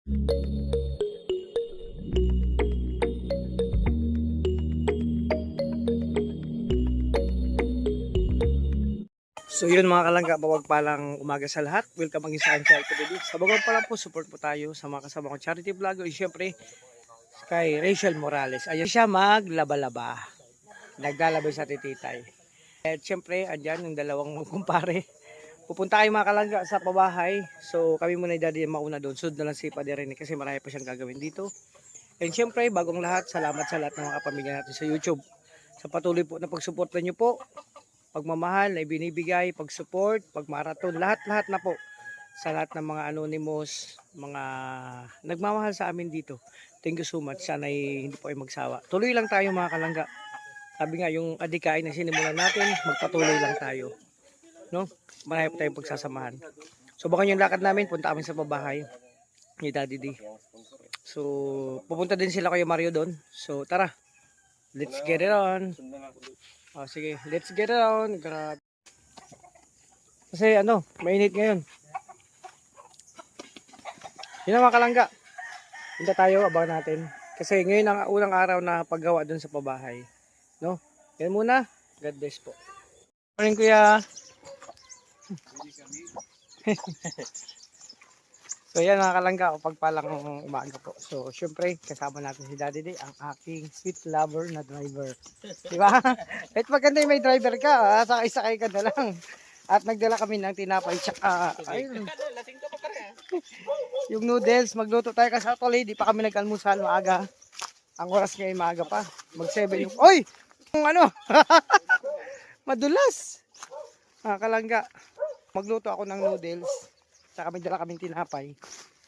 So yun mga kalangga, mapagpalang umaga sa lahat. Welcome again sa aking channel. Sa bago pa lang po, support po tayo sa mga kasama kong charity vlogger. Siyempre, kay Rachel Morales. Ayun siya maglaba-laba. Naglalaba sa tititay. At siyempre, andyan yung dalawang kumpare. Pupunta kayo mga kalangga sa pabahay. So kami muna daddy mauna doon. Sunod na lang si Padre Rene kasi marami pa siyang gagawin dito. And siyempre, bagong lahat, salamat sa lahat ng mga kapamilya natin sa YouTube. Sa patuloy po na pagsuporta nyo po. Pagmamahal na ibinibigay, pag-support, pag-marathon, lahat-lahat na po sa lahat ng mga anonymous, mga nagmamahal sa amin dito. Thank you so much. Sana hindi po ay magsawa. Tuloy lang tayo mga kalangga. Sabi nga, yung adikain na sinimulan natin, magpatuloy lang tayo. No? Marami po tayong pagsasamahan. So baka yung lakad namin, punta kami sa babahay ni Daddy D. So pupunta din sila kayo Mario doon. So tara, let's get it on. Oh, sige, let's get it on. Grabe. Kasi mainit ngayon. Yun ang mga kalangga. Punta tayo, abangan natin. Kasi ngayon ang unang araw na paggawa dun sa pabahay. No? Yan muna. God bless po. Morning kuya. So yan mga kalangga, pagpalang umaga po. So syempre kasama natin si Daddy D, ang aking sweet lover na driver. Diba? Kahit maganda yung may driver ka, sakay-sakay ka na lang. At nagdala kami ng tinapay tsaka ayun. Yung noodles, magluto tayo kasi actually di pa kami nag-almusal maaga. Ang oras ngayon maaga pa. Mag-7 yung... Oy! Yung madulas. Mga kalangga, magluto ako ng noodles. Tsaka may dala kaming tinapay.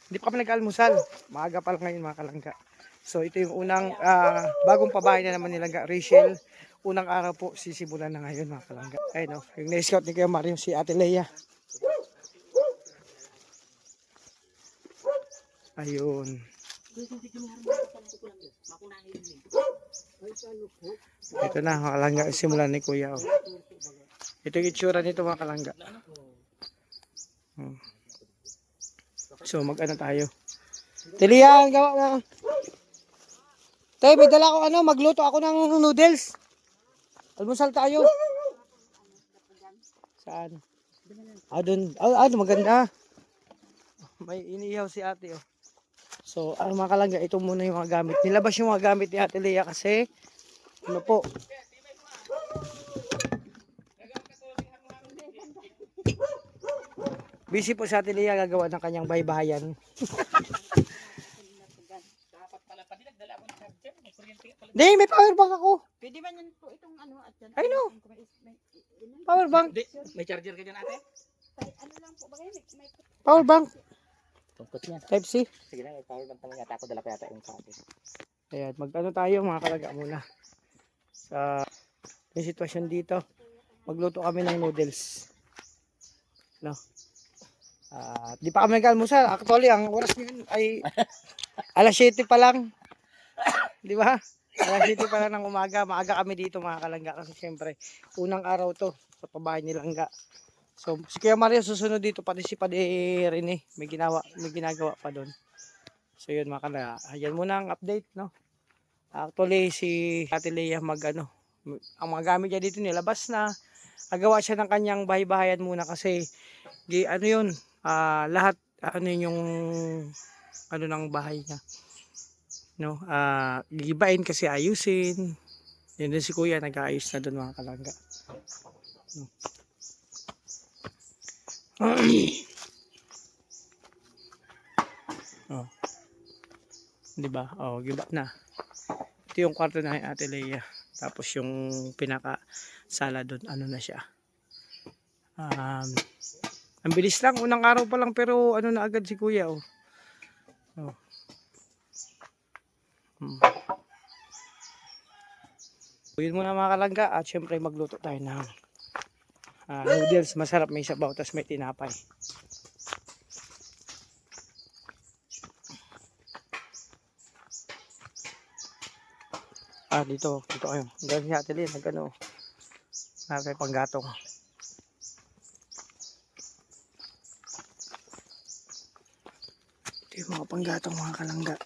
Hindi pa kami nag-almusal. Maaga pa lang ngayon mga kalangga. So ito yung unang bagong pabahay na naman nila Rachel. Unang araw po sisimulan na ngayon mga kalangga. Ayun yung na-scout ni Kuya Mario si Ate Leia. Ayun. Ito na mga kalangga. Simulan ni Kuya. Ito yung itsura nito mga kalangga. So mag-ano tayo. Tiliyan, gawa na. Tay, may dala ko magluto ako ng noodles. Almusal tayo. Saan? Doon. Maganda. May inihaw si ate oh. So, mga kalangga, ito muna yung mga gamit. Nilabas yung mga gamit ni Ate Leia kasi po. Busy po sa Ate Leia gagawa ng kanyang baybahayan. Hindi, may power bank ako. Pwede ba yan po itong at yan? I know. Power bank. May charger ka dyan ate? Ano lang po ba kayo? Power bank. Tungkot niya. Type C. Sige na, may power bank naman yata ako. Dala ko yata yung sa akin. Ayan, magkano tayo mga kalangga muna. Sa yung sitwasyon dito. Magluto kami ng noodles. No. Di pa kami nag-almusal. Actually, ang oras ngayon ay alas 7 pa lang. Di ba? Alas 7 pa lang ng umaga. Maaga kami dito mga kalangga. Kasi syempre, unang araw to sa pabahay ni Langga. So, si Kuya Mario susunod dito. Pati si Padre Rene. May ginagawa pa doon. So, yun mga kalangga. Ayan muna ang update, no? Actually, si Ate Leia ang mga gamit niya dito nilabas na. Nagawa siya ng kanyang bahay-bahayan muna kasi yun, lahat yung ng bahay niya. No, gigibain kasi ayusin. Yan din si Kuya nag-aayos na doon mga kalangga. No. Oh. 'Di ba? Oh, giba na. Ito yung kwarto na ni Ate Leia. Tapos yung pinaka sala doon, na siya. Ang bilis lang, unang araw pa lang pero na agad si Kuya oh. Oh. So, yun muna mga kalangga at syempre magluto tayo ng noodles. Masarap, may sabaw tapos may tinapay. Dito kayo. Ganyan si Ate Leia napay panggatong. Ito yung mga panggatong mga kalangga.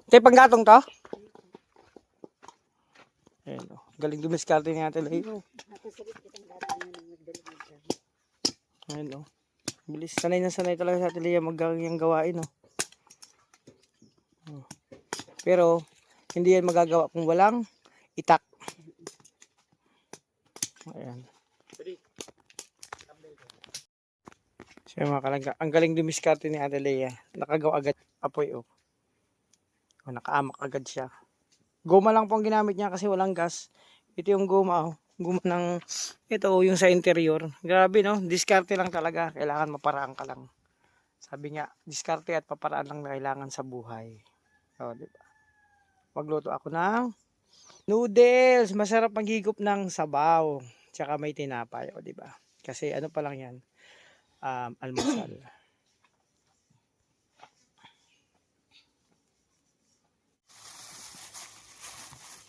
Ito panggatong to? Ayan o. Galing dumiskarte ni Ate Leo. Ayan o. Bilis. Sanay na sanay talaga sa Ate Leo magagawang gawain o. Pero, hindi yan magagawa kung walang itak. Ayan. So mga kalangga, ang galing dumiskarte ni Ate Lea. Nakagawa agad apoy o. O, nakaamak agad siya. Goma lang po ang ginamit niya kasi walang gas. Ito yung goma, oh. Goma ng, ito yung sa interior. Grabe no, diskarte lang talaga. Kailangan maparaan ka lang. Sabi niya, diskarte at paparaan lang na kailangan sa buhay. O, diba? Magluto ako ng noodles. Masarap maghigop ng sabaw. Tsaka may tinapay, o diba? Kasi ano pa lang yan, almusal.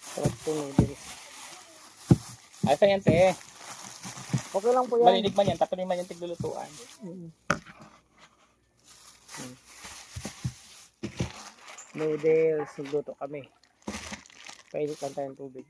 Sarap po noodles. Ay, sa yan, te. Okay lang po yan. Malinig man yan, tapos man yung tiglulutuan. Noodles, nagluto kami. Painit lang tayong tubig.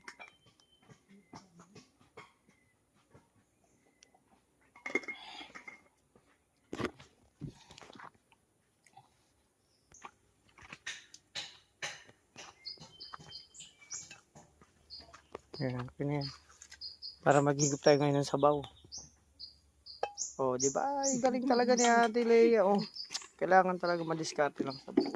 Ayan, yan. Para maghigop tayo ngayon ng sabaw. Oh, di ba? Ay, galing talaga ni Ate Lea. Oh, kailangan talaga madiskarte lang sa buhay.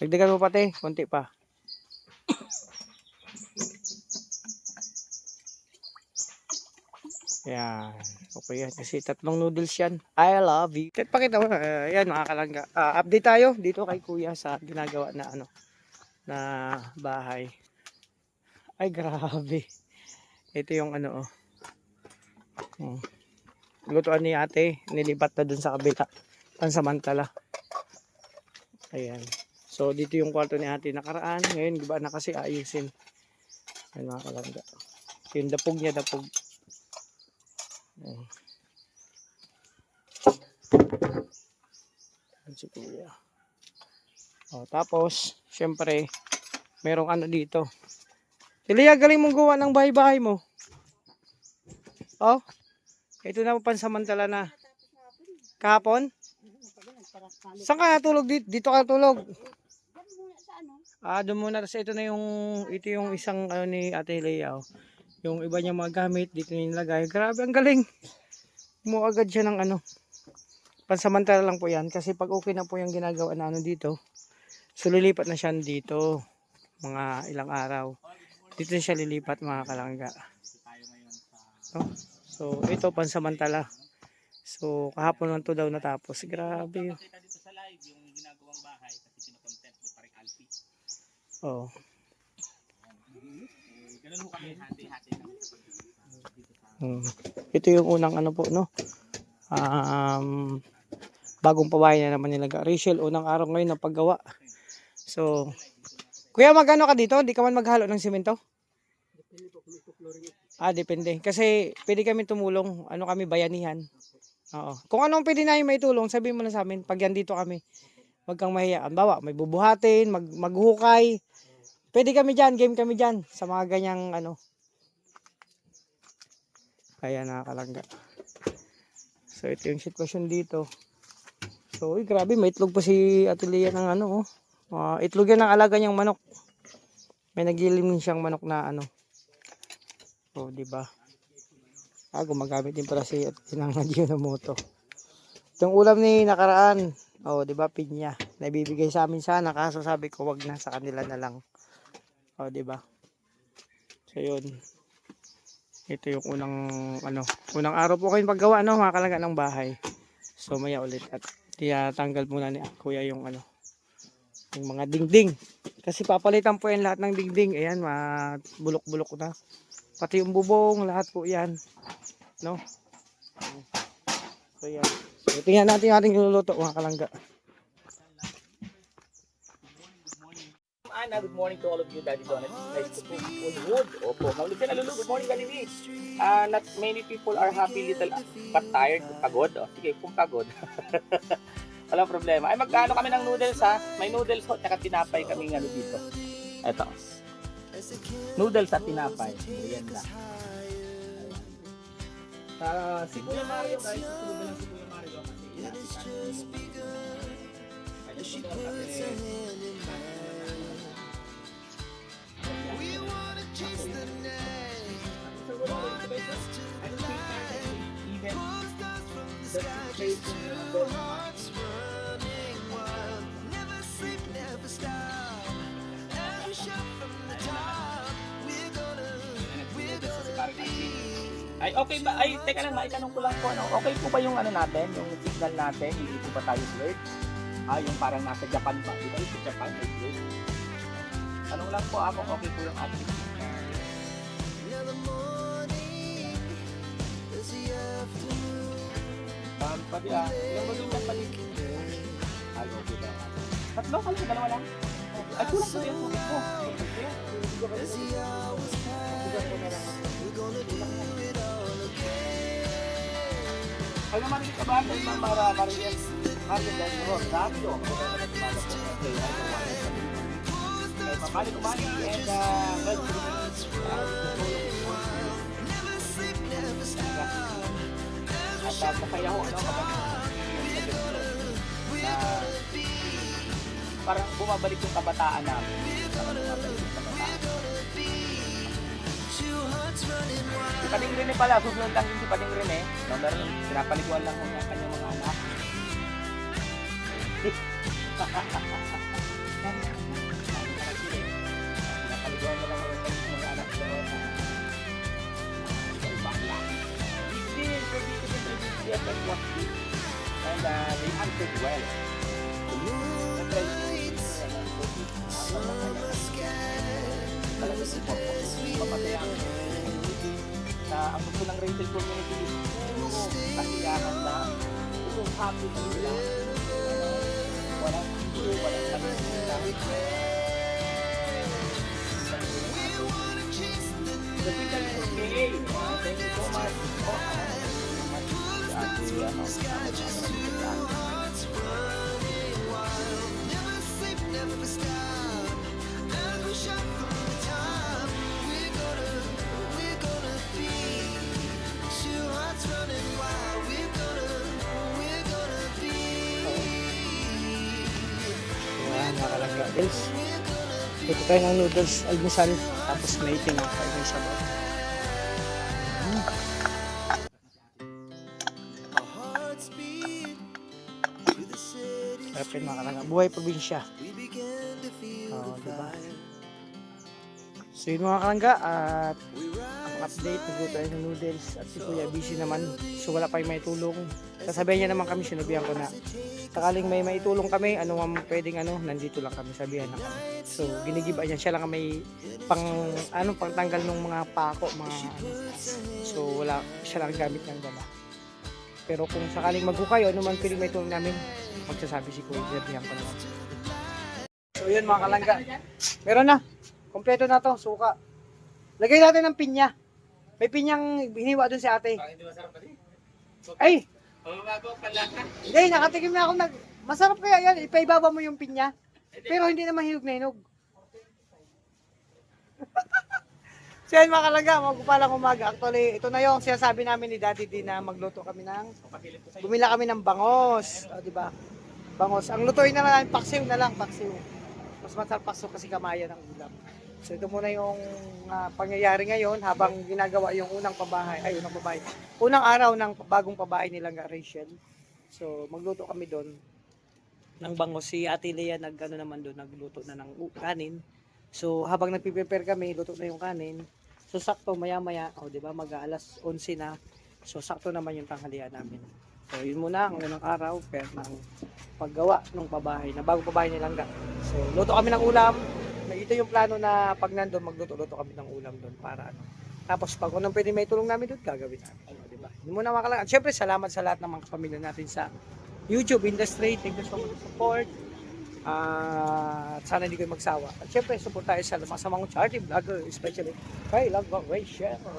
Dagdagan mo pati, konti pa. Yan. Okay yan. Kasi tatlong noodles yan. I love you. Pakita mo. Yan mga kalangga. Update tayo dito kay Kuya sa ginagawa na ano na bahay. Ay grabe. Ito yung ano oh. Lutuan ni ate. Nilipat na dun sa kabila. Pansamantala. Ayan. So dito yung kwarto ni ate nakaraan. Ngayon giba na kasi ayusin. Ayan mga kalangga. Yung dapog niya dapog. Ayan. Si Kuya. O, tapos, syempre, merong ano dito. Tilia, galing mong gawa ng bahay-bahay mo. Oh, ito na pansamantala na. Kahapon? Saan ka natulog dito? Dito ka natulog? Doon muna. Kasi ito yung isang ano ni Ate Lea. Oh. Yung iba niya mga gamit, dito nilagay. Grabe, ang galing. Mo agad siya ng ano. Pansamantala lang po yan. Kasi pag okay na po yung ginagawa na ano dito, so lilipat na siya dito. Mga ilang araw. Dito siya lilipat mga kalangga. So ito pansamantala. So kahapon lang to daw natapos. Grabe. Kita dito sa live yung ginagawang bahay kasi kino-content ni Paring Alfie. Oh. Ganun mo kami hati-hati lang. Ito yung unang ano po no. Bagong pabahay na naman nila. Rachel, unang araw ngayon ng paggawa. So, kuya magano ka dito? Di ka man maghalo ng simento? Depende. Kasi pwede kami tumulong. Ano kami, bayanihan. Oo. Kung anong pwede namin maitulong, sabihin mo na sa amin. Pag yan dito kami, wag kang mahiya. Bawa, may bubuhatin, maghukay. Pwede kami dyan, game kami dyan. Sa mga ganyang ano. Kaya nakakalangga. So, ito yung sitwasyon dito. So, grabe, may itlog pa si Ate Lea ng ano, oh. Itlog yan ng alaga niyang manok. May nagilim siyang manok na ano. Oh, di ba? Gumagamit din pala si Ate ng Ajinomoto. Itong ulam ni nakaraan, oh, di ba, pinya. Naibibigay sa amin sana, kaso sabi ko wag na, sa kanila na lang. Oh, di ba? So, yun. Ito yung unang araw po kayong paggawa mga kalangga ng bahay. So maya ulit at tanggal muna ni kuya yung yung mga dingding. Kasi papalitan po yan lahat ng dingding. Ayan, bulok-bulok na. Pati yung bubong, lahat po yan. No? So yan. So, tingnan natin yung ating niluluto mga kalangga. Ana, good morning to all of you. Daddy Donut is nice to cook on wood. Opo, Maulid ka na Lulu. Good morning, Daddy V. Not many people are happy little but tired. Pagod. O, sige, kung pagod. Walang problema. Ay, magkano kami ng noodles ha? May noodles ho, tsaka tinapay kami dito. Eto. Noodles at tinapay. Ayan na. Si Kuya Mario guys, susunod na lang si Kuya Mario kasi ay, okay ba? Ay, teka lang, maitanong ko lang po, okay po ba yung natin, yung signal natin, hindi po ba tayo blurred? Yung parang nasa Japan ba? Di ba yung sa Japan, may blurred? Tanong lang po ako, okay po yung ating signal. Pati ilang bagay lang pati. Ay, okay ba? Tatlo ka lang, dalawa lang. Ay, kulang po yung tubig ko. Ay, namarinig ka ba? Ay, marinig. Marinig lang mo. Dami yun. Ay, mamalik and at masaya ko na parang bumabalik yung kabataan namin. Si Pading Rene pala, susunod lang din si Pading Rene. Meron, pinapaliguan lang ko niya kanyang mga anak. Pinapaliguan na lang ko yung mga anak ko. And they answered well. Ang gusto ng Rachel community is puro kasiyahan lang, puro happy sila, walang issue, walang kalimutan. The people is okay. Thank you so much. Mga kalangga guys. Ito tayo ng noodles, almusal, tapos may tinapay, may sabaw. Kapin mga kalangga, buhay probinsya. Diba? So yun mga kalangga, at ang update, nagluto tayo ng noodles at si Kuya busy naman, so wala pa yung may tulong. Sasabihan niya naman kami, sinabihan ko na sakaling may maitulong kami, ano man pwedeng nandito lang kami, sabihan na kami. So ginigiba niya, siya lang may pangtanggal ng mga pako, so wala, siya lang gamit ng dala. Pero kung sakaling maghukayo, ano man pwedeng may tulong namin, magsasabi si Kuya, sinabihan ko naman. So yun mga kalangga, meron na, kompleto na to, suka. Lagay natin ng pinya. May pinyang hiniwa dun si ate. Hindi masarap pa din. Ay! Bago pala. Hindi, nakatikim na ako. Masarap kaya yan. Ipaibaba mo yung pinya. Pero hindi naman hinog na hinog. So yan mga kalangga, magpapalang umaga. Actually, ito na yung sinasabi namin ni Daddy D na magluto kami bumila kami ng bangos. O, diba? Bangos. Ang lutuin na lang, paksiw na lang, paksiw. Mas masarap paksiw kasi kamaya ng ulam. So ito muna yung pangyayari ngayon habang ginagawa yung unang araw ng bagong pabahay nilang Rachel. So magluto kami doon ng bangos. Si Ate Lea nagluto na ng kanin. So habang nagpe-prepare kami, luto na yung kanin. So sakto maya-maya, di ba, mag-aalas 11 na. So sakto naman yung tanghalian namin. So yun muna ang unang araw pero ng paggawa ng pabahay, na bago pabahay ni Langga. So luto kami ng ulam. Ito yung plano na pag nandun magluto-luto kami ng ulam doon para ano. Tapos pag anong pwede may tulong namin doon, gagawin namin. Di ba? Yun muna mga kalangan. At syempre salamat sa lahat ng mga pamilya natin sa YouTube industry. Thank you so much for support. At sana hindi kayo magsawa. At syempre, support tayo sa mga charity vlogger, especially kay Langga Rachel. So,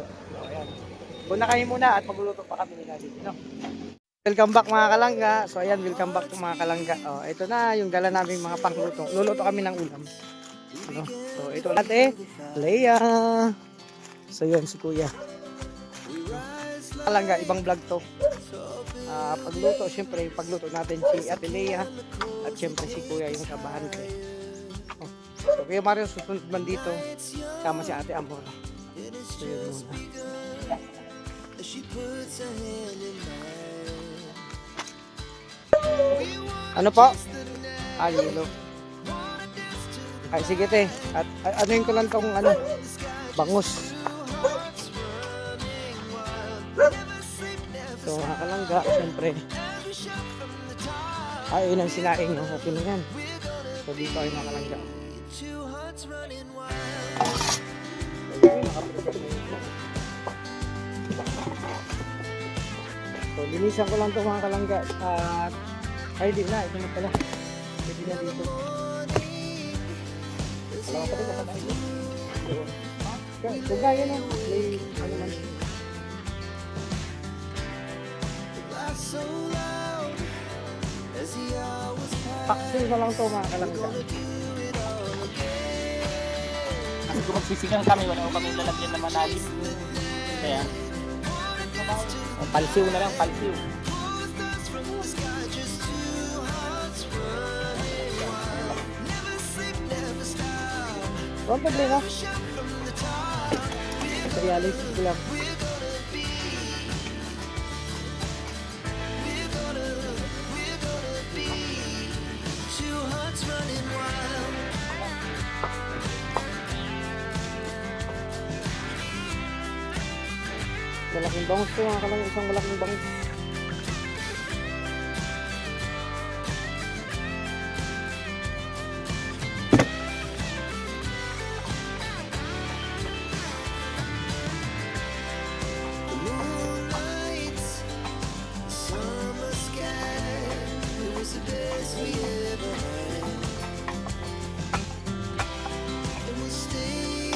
ayan. Kuna kayo muna at magluluto pa kami nila dito. No? Welcome back mga kalangga. So ayan, welcome back to mga kalangga. Ito na yung dala namin mga pangluto. Luluto kami ng ulam. No? So ito natin, Leia. So yun, si Kuya. Kalangga, ibang vlog to. Pagluto, syempre, pagluto natin si Ate Leia at syempre si Kuya yung kabahan ko. So Kuya Mario, susunod man dito, kama si Ate Amor. So yun muna. Ano po? Yelo. Ay, sige te. At anuin ko lang tong bangus. So, nakakalangga, syempre. Yun ang sinaing. Okay na yan. So, dito ay nakalangga. So, linisan ko lang itong mga kalangga. Ay, di na. Ito na pala. Pwede na dito. Alam ko pa rin kapag ito. Kung gaya na. May ano man. Paksil na lang ito mga kalangga. Kasi kung magsisigang kami, wala ko kami lalagyan na manalis. Kaya, palsiw na lang, palsiw. Walang problema. Materialis ko lang. Malaking bangus ko mga kalangga. Isang malaking bangus.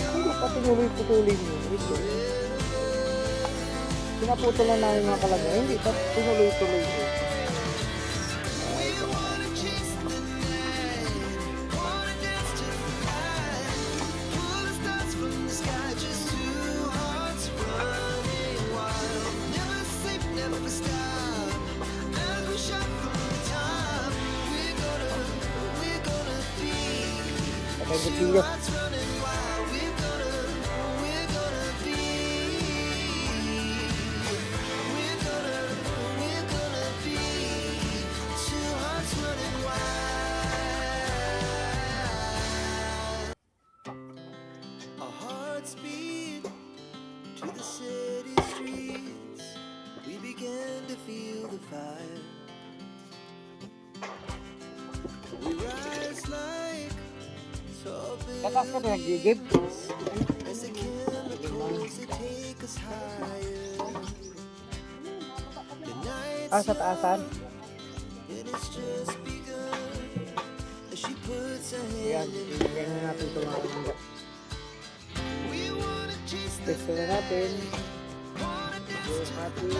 Hindi pa tinuloy-putuloy nyo. Pinaputo lang namin mga kalangga. Hindi pa tinuloy-tuloy nyo. Patay butilyo. Our hearts beat to the city streets. We began to feel the fire. We rise like tall Katas ka ba nag-gigib? as the chemicals that take us higher. The night Sa taasan. and it's just begun as she puts her Ayan, hand in ibigyan na natin ito mga kalangga. We wanna chase the Testo na natin. Yung ating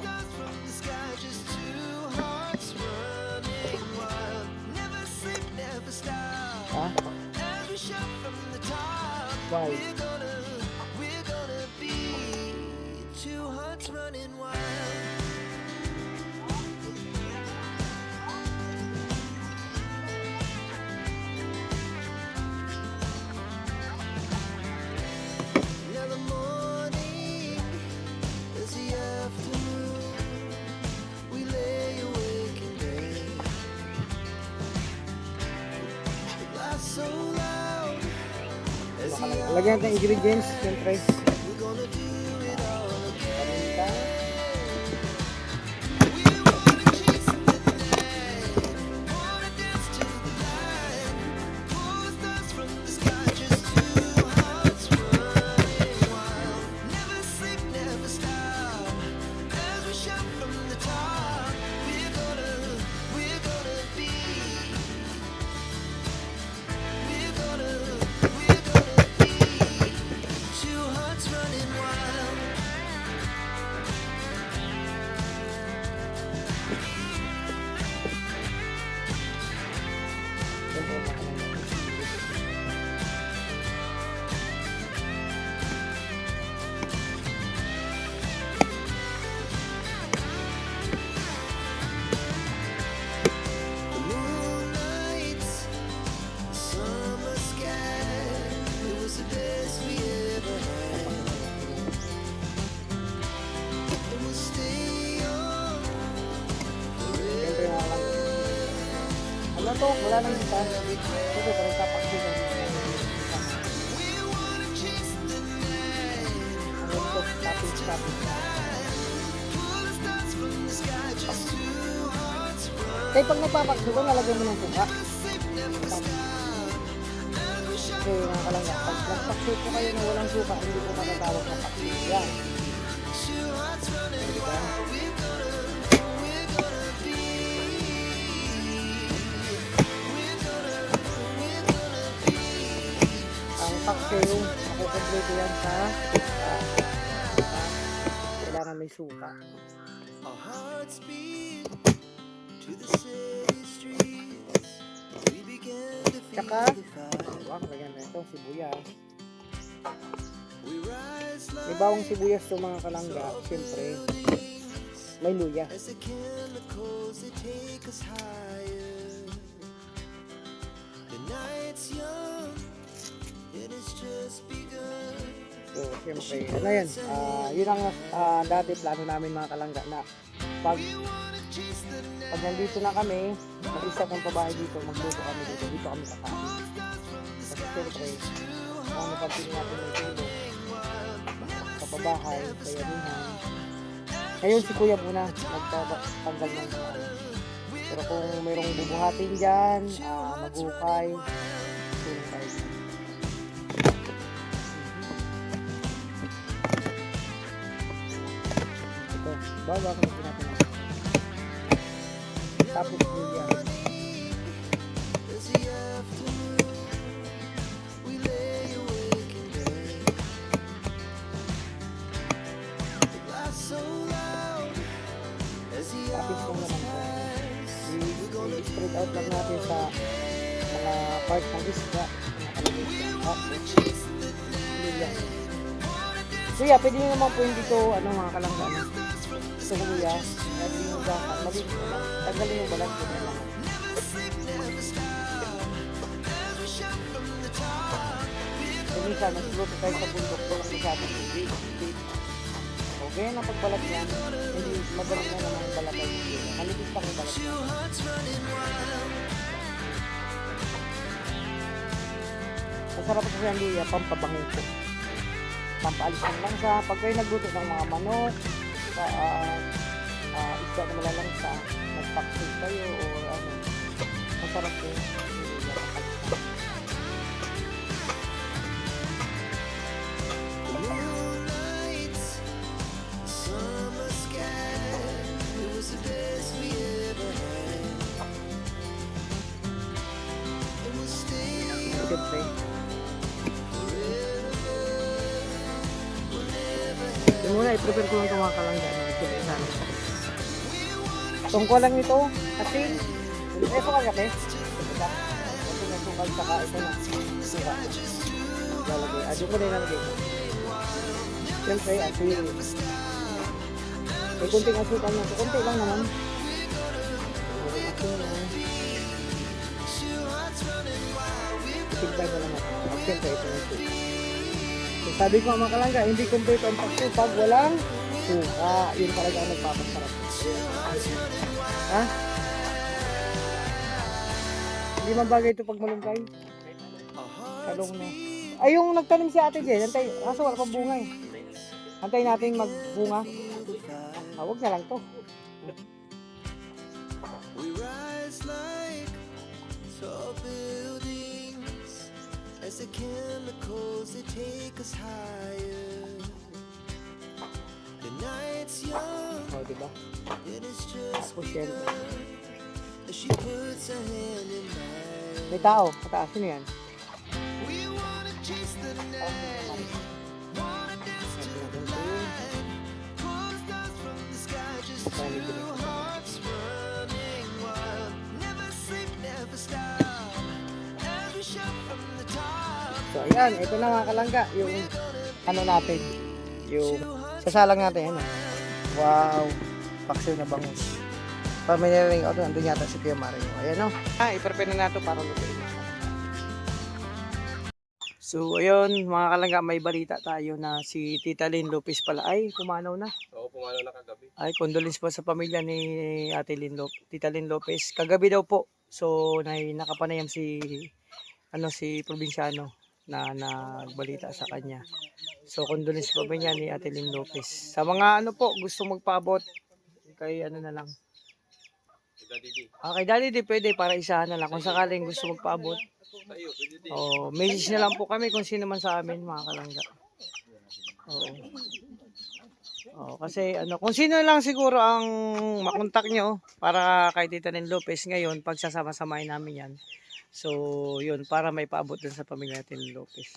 stars from the sky, just two hearts running wild. Never sleep, never stop. As we shout from the top, Wow. we're gonna be two hearts running wild. Now the morning is the afternoon. We lay awake in bed. The laughs so loud as the Lagyan natin ingredients, siyempre. Paminta. Siyempre nga lang. Ano to? Wala nang kita. Ito, parang tapak dito. Ano to? Tapis. Kaya pag nagpapakso ko, nalagyan mo ng suka. Okay, mga kalangga. Pag nagpakso ko kayo na walang suka, hindi ko matatawag na pakso. Yan. Diba? Ang pakso, makukompleto yan sa kailangan may suka. Our hearts beat to the city streets. We began to feel Tsaka, the fire. wag, lagyan na ito, sibuyas. We rise May bawang sibuyas to mga kalangga, siyempre, may luya. as the chemicals they take us higher. The night's young and it's just begun. So, siyempre, ano yan, yun ang dati plano namin mga kalangga na pag nandito na kami, mag-isa kong babae dito, magluto kami dito kami kakain. Kasi siyempre, ano pag natin yung tulong sa pabahay, sa yanihan. Ngayon si Kuya muna, nagtatanggal ng pero kung mayroong bubuhatin dyan, maghukay, tulong tayo. Ito, bawa kung natin natin. Tapos luya. As the afternoon we lay awake in bed. The glass so loud as the Tapos kung hours naman po. pass. I-spread out lang natin sa mga part ng isda. Tapos, luya. Kuya, pwede nyo naman po yung dito, mga kalangga na. Ito kuya, pwede nyo ba, maliit mo lang. Tanggalin yung balat ko na lang. Kung minsan, nagluto tayo sa bundok ko lang masyadong hindi. Okay, na pagbalat yan, hindi magaling na naman ang balat ay hindi. Malipis lang yung balat yan. Masarap kasi ang luya, pampabango po. Pampaalis ng langsa. Pag kayo nagluto ng mga manok, isda na malalangsa, nagpaksil kayo o ano, masarap po yung luya. Moonlights, summer sky, it was the best we ever had. And we'll stay Siyempre, yung muna, i-prepare ko lang itong mga kalangga na siyempre sana. Tungkol lang nito, asin, ito ka kape. Ito yung sukal saka ito na. Suka. Lalagay. Doon ko na ilalagay. Siyempre, asin. May kunting asukan na. Kunti lang naman. Asin na. Tigay na lang natin. Siyempre, ito na ito. So, sabi ko mga kalangga, hindi kompleto ang pakso pag walang suka. Yun talaga ang nagpapasarap. Ha? Hindi man bagay ito pag malunggay. Talong na. Ay, yung nagtanim si Ate Jen, antay, kaso wala pang bunga eh. Antay natin magbunga. Huwag na lang to. We rise like tall buildings as the chemicals they take us higher. The night's young, O, diba? it is just Tapos yan. as she puts her hand in mine. May tao, pataas yun yan. We wanna chase the night, wanna dance to the light, pull stars from the sky, just two hearts running wild. Never sleep, never stop, as we shout from the top. So, ayan, ito na mga kalangga, yung ano natin, yung sasalang natin, ano. Wow, paksiw na bangus. Para may narinig ako, nandun yata si Kuya Mario. Ayan o. I-prepare na nato para lutuin. So, ayun, mga kalangga, may balita tayo na si Tita Lynn Lopez pala ay pumanaw na. Oo, pumanaw na kagabi. Ay, condolence po sa pamilya ni Ate Lynn Tita Lynn Lopez. Kagabi daw po. So, nakapanayam si probinsyano na nagbalita sa kanya. So, condolence po ba niya ni Ate Lynn Lopez. Sa mga po, gusto magpaabot kay na lang. Kay Daddy di pwede para isahan na lang. Kung sakaling gusto magpaabot. Message na lang po kami kung sino man sa amin, mga kalangga. Kasi kung sino lang siguro ang makontak nyo para kay Tita Lynn Lopez ngayon, pagsasama-samahin namin yan. So, yun, para may paabot din sa pamilya natin ni Lopez,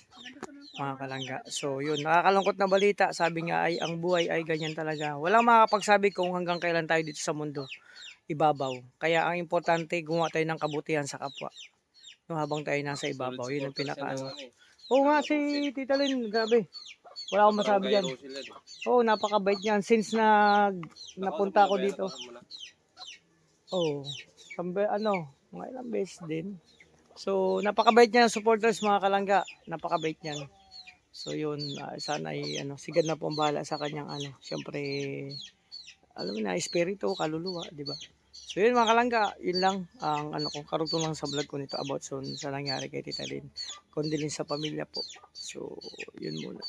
mga kalangga. So, yun, nakakalungkot na balita. Sabi nga ay, ang buhay ay ganyan talaga. Walang makakapagsabi kung hanggang kailan tayo dito sa mundo ibabaw. Kaya ang importante, gumawa tayo ng kabutihan sa kapwa. No, habang tayo nasa ibabaw, yun ang pinakaano. Oo nga, si Tita Lynn, grabe. Wala akong masabi dyan. Oo, napakabait niyan. Since napunta ako dito. Oo, mga ilang beses din. So, napakabait niya ng supporters, mga kalangga. Napakabait niyan. So, yun, sana ay, sigad na po ang bahala sa kanyang, syempre, alam mo na, espiritu, kaluluwa, di ba? So, yun, mga kalangga, yun lang, ang, karugtong lang sa vlog ko nito about sa nangyari kay Tita Lynn. Condolence sa pamilya po. So, yun muna.